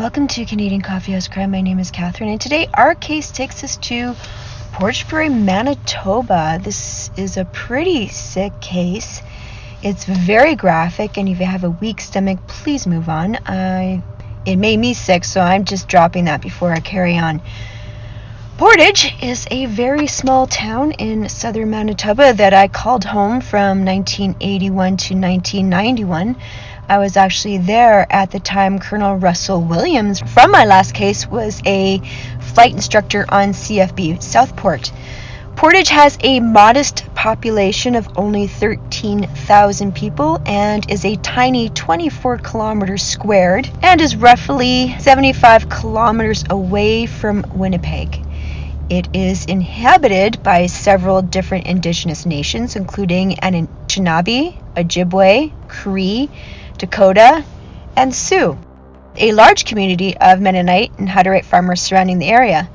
Welcome to Canadian Coffee House Crime. My name is Catherine, and today our case takes us to Portage, Prairie, Manitoba. This is a pretty sick case. It's very graphic, and if you have a weak stomach, please move on. It made me sick, so I'm just dropping that before I carry on. Portage is a very small town in southern Manitoba that I called home from 1981 to 1991. I was actually there at the time Colonel Russell Williams from my last case was a flight instructor on CFB Southport. Portage has a modest population of only 13,000 people and is a tiny 24 kilometers squared and is roughly 75 kilometers away from Winnipeg. It is inhabited by several different indigenous nations, including Anishinaabe, Ojibwe, Cree, Dakota, and Sioux. A large community of Mennonite and Hutterite farmers surrounding the area.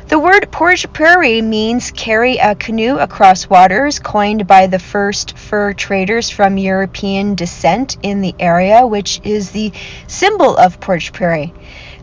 The word Portage Prairie means carry a canoe across waters, coined by the first fur traders from European descent in the area, which is the symbol of Portage Prairie.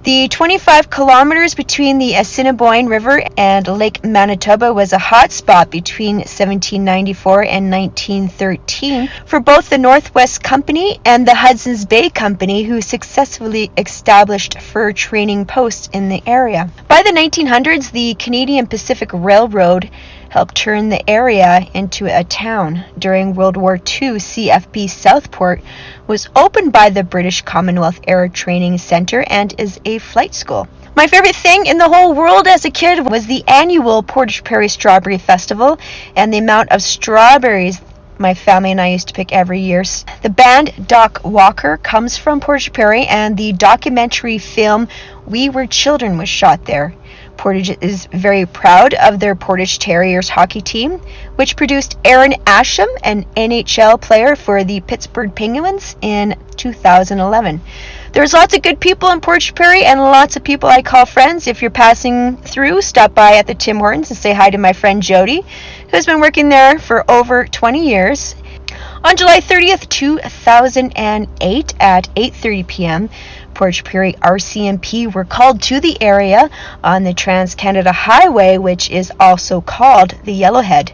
The 25 kilometers between the Assiniboine River and Lake Manitoba was a hot spot between 1794 and 1913 for both the Northwest Company and the Hudson's Bay Company, who successfully established fur trading posts in the area. By the 1900s, the Canadian Pacific Railroad helped turn the area into a town. During World War II, CFB Southport was opened by the British Commonwealth Air Training Centre and is a flight school. My favorite thing in the whole world as a kid was the annual Portage Prairie Strawberry Festival and the amount of strawberries my family and I used to pick every year. The band Doc Walker comes from Portage Prairie, and the documentary film We Were Children was shot there. Portage is very proud of their Portage Terriers hockey team, which produced Aaron Asham, an NHL player for the Pittsburgh Penguins, in 2011. There's lots of good people in Portage Prairie and lots of people I call friends. If you're passing through, stop by at the Tim Hortons and say hi to my friend Jody, who's been working there for over 20 years. On July 30th, 2008 at 8:30 p.m., Portage Prairie RCMP were called to the area on the Trans-Canada Highway, which is also called the Yellowhead.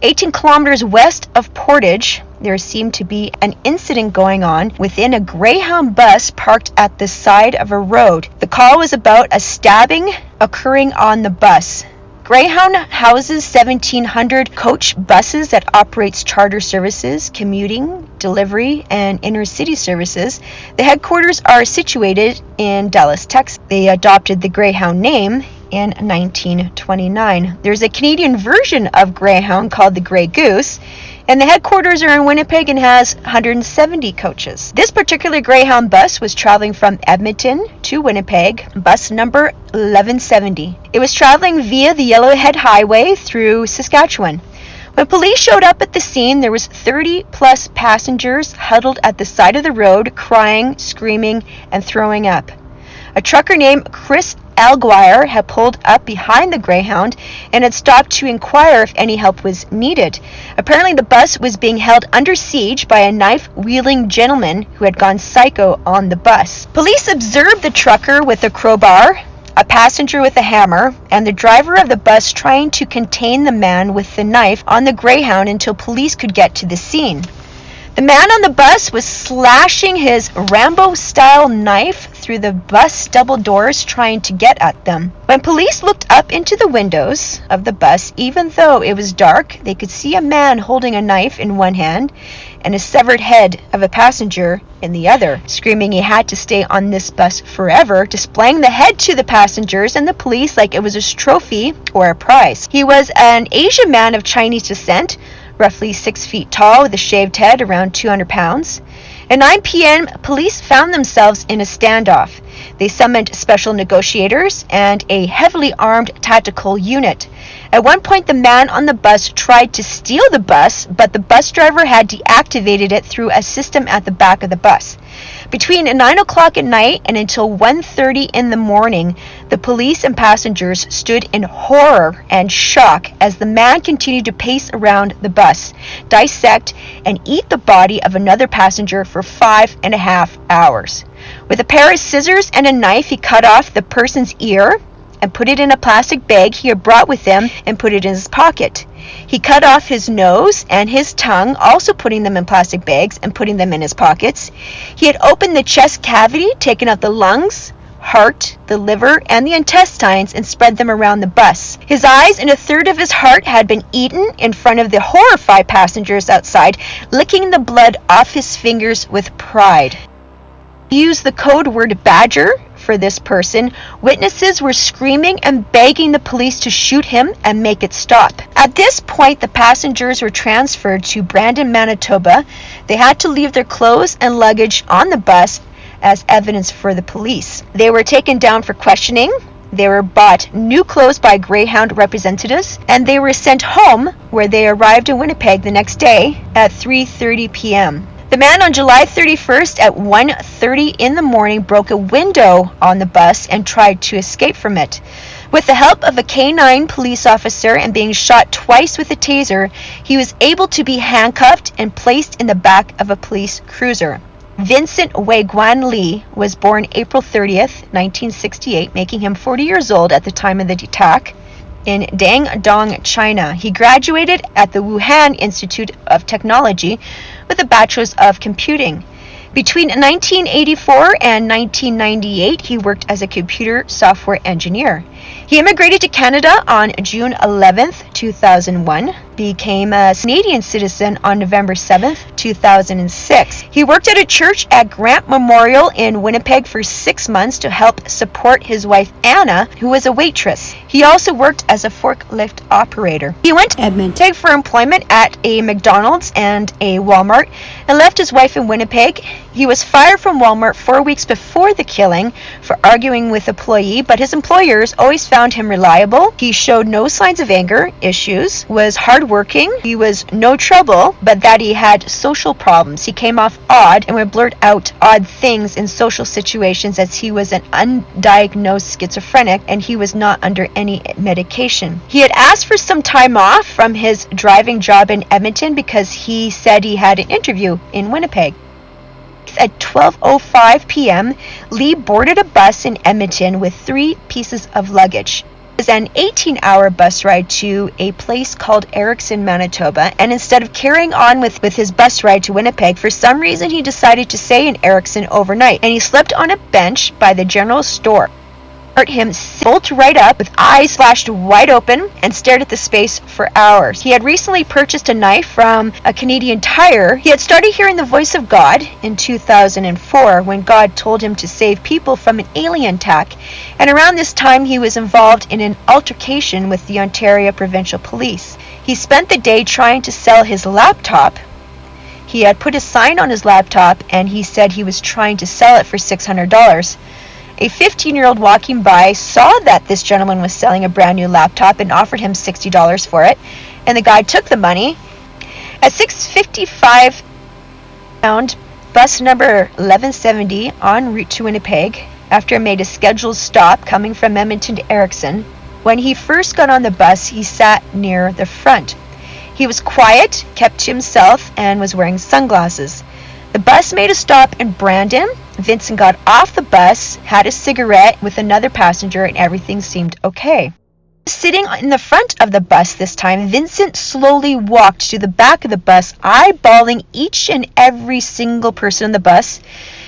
18 kilometers west of Portage, there seemed to be an incident going on within a Greyhound bus parked at the side of a road. The call was about a stabbing occurring on the bus. Greyhound houses 1,700 coach buses that operates charter services, commuting, delivery, and inner-city services. The headquarters are situated in Dallas, Texas. They adopted the Greyhound name in 1929. There's a Canadian version of Greyhound called the Grey Goose, and the headquarters are in Winnipeg and has 170 coaches. This particular Greyhound bus was traveling from Edmonton to Winnipeg, bus number 1170. It was traveling via the Yellowhead Highway through Saskatchewan. When police showed up at the scene, there was 30 plus passengers huddled at the side of the road, crying, screaming, and throwing up. A trucker named Chris Alguire had pulled up behind the Greyhound and had stopped to inquire if any help was needed. Apparently the bus was being held under siege by a knife-wielding gentleman who had gone psycho on the bus. Police observed the trucker with a crowbar, a passenger with a hammer, and the driver of the bus trying to contain the man with the knife on the Greyhound until police could get to the scene. The man on the bus was slashing his Rambo-style knife through the bus double doors trying to get at them. When police looked up into the windows of the bus, even though it was dark, they could see a man holding a knife in one hand and a severed head of a passenger in the other, screaming he had to stay on this bus forever, displaying the head to the passengers and the police like it was a trophy or a prize. He was an Asian man of Chinese descent, roughly 6 feet tall with a shaved head, around 200 pounds. At 9 p.m., police found themselves in a standoff. They summoned special negotiators and a heavily armed tactical unit. At one point, the man on the bus tried to steal the bus, but the bus driver had deactivated it through a system at the back of the bus. Between 9 o'clock at night and until 1:30 in the morning, the police and passengers stood in horror and shock as the man continued to pace around the bus, dissect, and eat the body of another passenger for 5.5 hours. With a pair of scissors and a knife, he cut off the person's ear and put it in a plastic bag he had brought with him and put it in his pocket. He cut off his nose and his tongue, also putting them in plastic bags and putting them in his pockets. He had opened the chest cavity, taken out the lungs, heart, the liver, and the intestines and spread them around the bus. His eyes and a third of his heart had been eaten in front of the horrified passengers outside, licking the blood off his fingers with pride. He used the code word badger for this person. Witnesses were screaming and begging the police to shoot him and make it stop. At this point, the passengers were transferred to Brandon, Manitoba. They had to leave their clothes and luggage on the bus as evidence for the police. They were taken down for questioning. They were bought new clothes by Greyhound representatives, and they were sent home, where they arrived in Winnipeg the next day at 3:30 p.m. The man on July 31st at 1:30 in the morning broke a window on the bus and tried to escape from it. With the help of a K-9 police officer and being shot twice with a taser, he was able to be handcuffed and placed in the back of a police cruiser. Vincent Wei-Guan Lee was born April 30th, 1968, making him 40 years old at the time of the attack, in Dandong, China. He graduated at the Wuhan Institute of Technology with a Bachelor's of Computing. Between 1984 and 1998, he worked as a computer software engineer. He immigrated to Canada on June 11th, 2001, became a Canadian citizen on November 7th, 2006. He worked at a church at Grant Memorial in Winnipeg for 6 months to help support his wife Anna, who was a waitress. He also worked as a forklift operator. He went to Edmonton for employment at a McDonald's and a Walmart and left his wife in Winnipeg. He was fired from Walmart 4 weeks before the killing for arguing with an employee, but his employers always found him reliable. He showed no signs of anger issues, was hardworking, he was no trouble, but that he had social problems. He came off odd and would blurt out odd things in social situations, as he was an undiagnosed schizophrenic and he was not under any medication. He had asked for some time off from his driving job in Edmonton because he said he had an interview in Winnipeg. At 12:05 p.m., Lee boarded a bus in Edmonton with 3 pieces of luggage. It was an 18-hour bus ride to a place called Erickson, Manitoba, and instead of carrying on with his bus ride to Winnipeg, for some reason he decided to stay in Erickson overnight, and he slept on a bench by the general store. Him bolt right up with eyes flashed wide open and stared at the space for hours. He had recently purchased a knife from a Canadian Tire. He had started hearing the voice of God in 2004 when God told him to save people from an alien attack, and around this time he was involved in an altercation with the Ontario Provincial Police. He spent the day trying to sell his laptop. He had put a sign on his laptop and he said he was trying to sell it for $600. A 15-year-old walking by saw that this gentleman was selling a brand new laptop and offered him $60 for it, and the guy took the money. At 6:55 found bus number 1170 en route to Winnipeg after it made a scheduled stop coming from Edmonton to Erickson. When he first got on the bus, he sat near the front. He was quiet, kept to himself, and was wearing sunglasses. The bus made a stop in Brandon. Vincent got off the bus, had a cigarette with another passenger, and everything seemed okay. Sitting in the front of the bus this time, Vincent slowly walked to the back of the bus, eyeballing each and every single person on the bus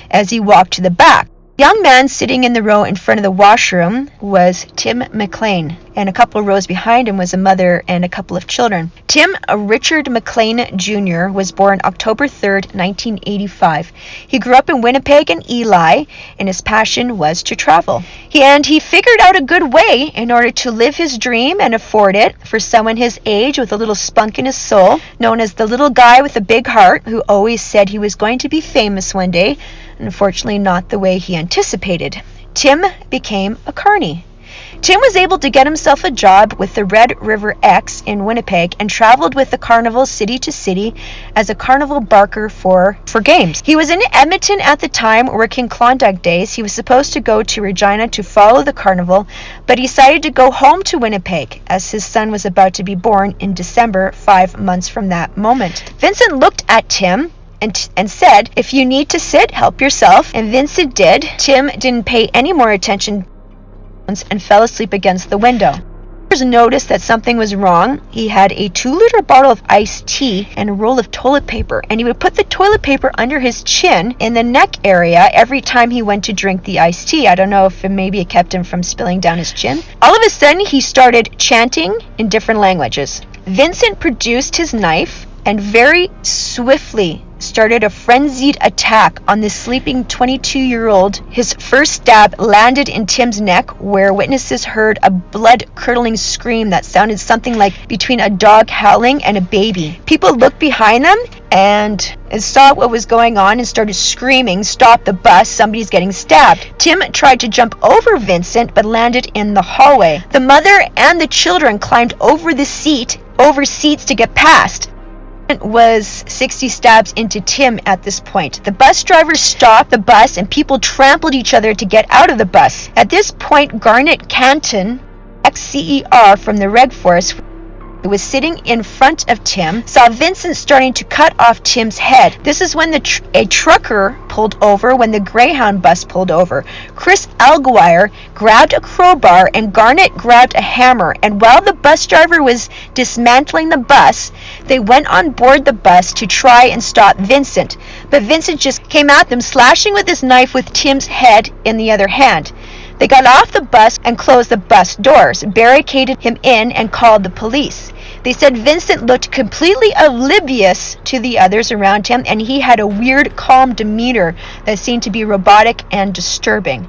as he walked to the back. The young man sitting in the row in front of the washroom was Tim McLean, and a couple of rows behind him was a mother and a couple of children. Tim Richard McLean Jr. was born October 3rd, 1985. He grew up in Winnipeg and Ely, and his passion was to travel. He figured out a good way in order to live his dream and afford it for someone his age with a little spunk in his soul, known as the little guy with a big heart who always said he was going to be famous one day. Unfortunately, not the way he anticipated. Tim became a carny. Tim was able to get himself a job with the Red River X in Winnipeg and traveled with the carnival city to city as a carnival barker for games. He was in Edmonton at the time working Klondike days. He was supposed to go to Regina to follow the carnival, but he decided to go home to Winnipeg as his son was about to be born in December, 5 months from that moment. Vincent looked at Tim and said, "If you need to sit, help yourself." And Vincent did. Tim didn't pay any more attention and fell asleep against the window. Noticed that something was wrong. He had a 2-liter bottle of iced tea and a roll of toilet paper, and he would put the toilet paper under his chin in the neck area every time he went to drink the iced tea. I don't know if maybe it kept him from spilling down his chin. All of a sudden, he started chanting in different languages. Vincent produced his knife and very swiftly started a frenzied attack on the sleeping 22-year-old. His first stab landed in Tim's neck, where witnesses heard a blood-curdling scream that sounded something like between a dog howling and a baby. People looked behind them and saw what was going on and started screaming, "Stop the bus, somebody's getting stabbed." Tim tried to jump over Vincent but landed in the hallway. The mother and the children climbed over seats to get past. Was 60 stabs into Tim at this point. The bus driver stopped the bus and people trampled each other to get out of the bus. At this point, Garnet Canton, ex-CER from the Red Force, who was sitting in front of Tim, saw Vincent starting to cut off Tim's head. This is when a trucker pulled over, when the Greyhound bus pulled over. Chris Alguire grabbed a crowbar and Garnet grabbed a hammer, and while the bus driver was dismantling the bus, they went on board the bus to try and stop Vincent. But Vincent just came at them, slashing with his knife with Tim's head in the other hand. They got off the bus and closed the bus doors, barricaded him in, and called the police. They said Vincent looked completely oblivious to the others around him, and he had a weird, calm demeanor that seemed to be robotic and disturbing.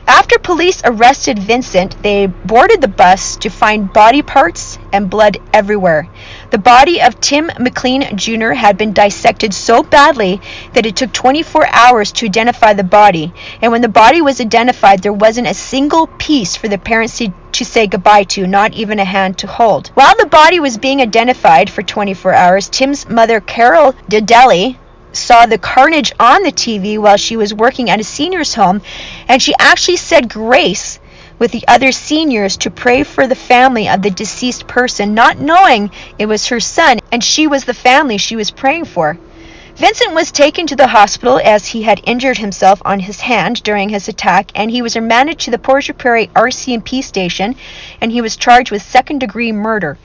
After police arrested Vincent, they boarded the bus to find body parts and blood everywhere. The body of Tim McLean Jr. had been dissected so badly that it took 24 hours to identify the body. And when the body was identified, there wasn't a single piece for the parents to say goodbye to, not even a hand to hold. While the body was being identified for 24 hours, Tim's mother, Carol Dedeli, saw the carnage on the TV while she was working at a senior's home, and she actually said grace with the other seniors to pray for the family of the deceased person, not knowing it was her son, and she was the family she was praying for. Vincent was taken to the hospital as he had injured himself on his hand during his attack, and he was remanded to the Portage Prairie RCMP station, and he was charged with second-degree murder.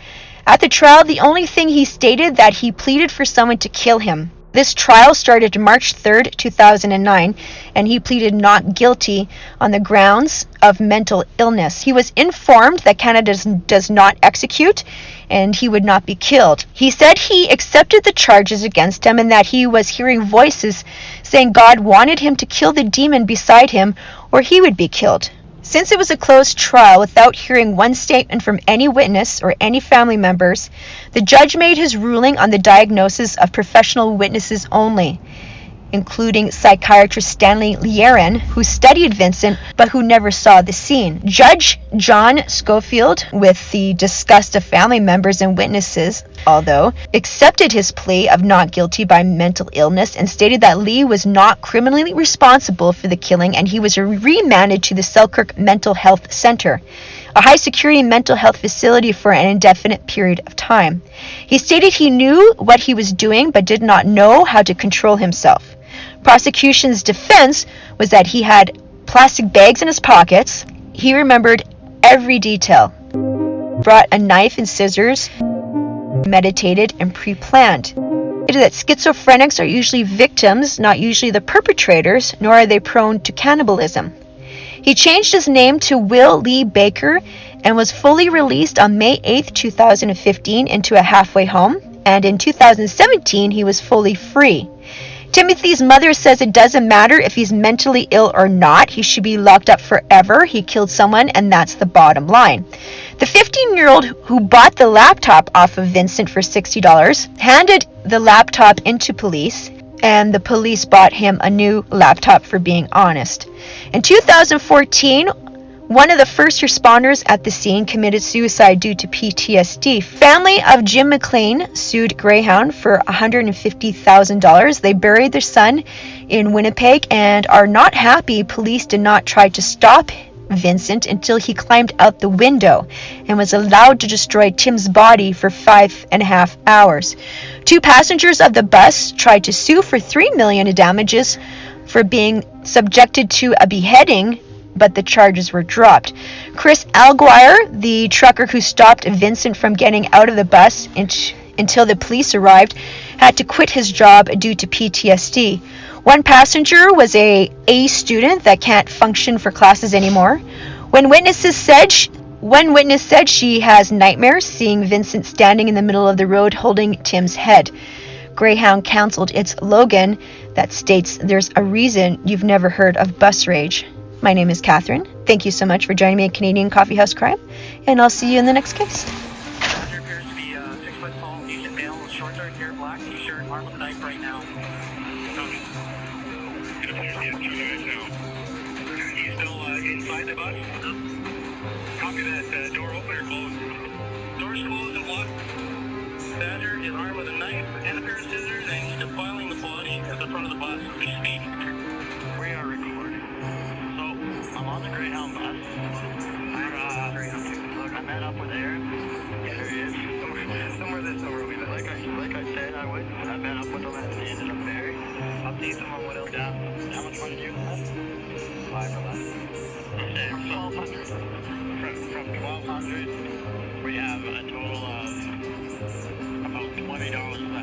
At the trial, the only thing he stated that he pleaded for someone to kill him. This trial started March 3rd, 2009, and he pleaded not guilty on the grounds of mental illness. He was informed that Canada does not execute, and he would not be killed. He said he accepted the charges against him and that he was hearing voices saying God wanted him to kill the demon beside him or he would be killed. Since it was a closed trial without hearing one statement from any witness or any family members, the judge made his ruling on the diagnosis of professional witnesses only, including psychiatrist Stanley Lieren, who studied Vincent but who never saw the scene. Judge John Schofield, with the disgust of family members and witnesses, although, accepted his plea of not guilty by mental illness and stated that Lee was not criminally responsible for the killing and he was remanded to the Selkirk Mental Health Center, a high-security mental health facility, for an indefinite period of time. He stated he knew what he was doing but did not know how to control himself. Prosecution's defense was that he had plastic bags in his pockets. He remembered every detail, brought a knife and scissors, meditated and pre-planned. That schizophrenics are usually victims, not usually the perpetrators, nor are they prone to cannibalism. He changed his name to Will Lee Baker and was fully released on May 8, 2015 into a halfway home, and in 2017 he was fully free. Timothy's mother says it doesn't matter if he's mentally ill or not. He should be locked up forever. He killed someone, and that's the bottom line. The 15-year-old who bought the laptop off of Vincent for $60 handed the laptop into police, and the police bought him a new laptop for being honest. In 2014, One of the first responders at the scene committed suicide due to PTSD. Family of Jim McLean sued Greyhound for $150,000. They buried their son in Winnipeg and are not happy police did not try to stop Vincent until he climbed out the window and was allowed to destroy Tim's body for 5.5 hours. 2 passengers of the bus tried to sue for $3 million in damages for being subjected to a beheading, but the charges were dropped. Chris Alguire, the trucker who stopped Vincent from getting out of the bus until the police arrived, had to quit his job due to PTSD. One passenger was a student that can't function for classes anymore. One witness said she has nightmares seeing Vincent standing in the middle of the road holding Tim's head. Greyhound canceled its slogan that states, "There's a reason you've never heard of bus rage." My name is Catherine. Thank you so much for joining me at Canadian Coffee House Crime, and I'll see you in the next case. There appears to be a 6-foot tall Asian male with short dark hair, black t-shirt, armed with a knife right now. Copy. It appears to be a 2 guys now. He's still inside the bus? Copy that. Door open or closed? Door's closed and locked. Badger is armed with a knife and a pair of scissors, and he's defiling the body at the front of the bus as we speak. We are recording. So, I'm on the Greyhound bus. I met up with Aaron. Yeah, there he is. Somewhere this summer. Like I said I would. I met up with him and he ended up there. Update him on what else down. How much money do you have? 5 or less. Okay, 1,200. From 1,200, we have a total of about $20 left.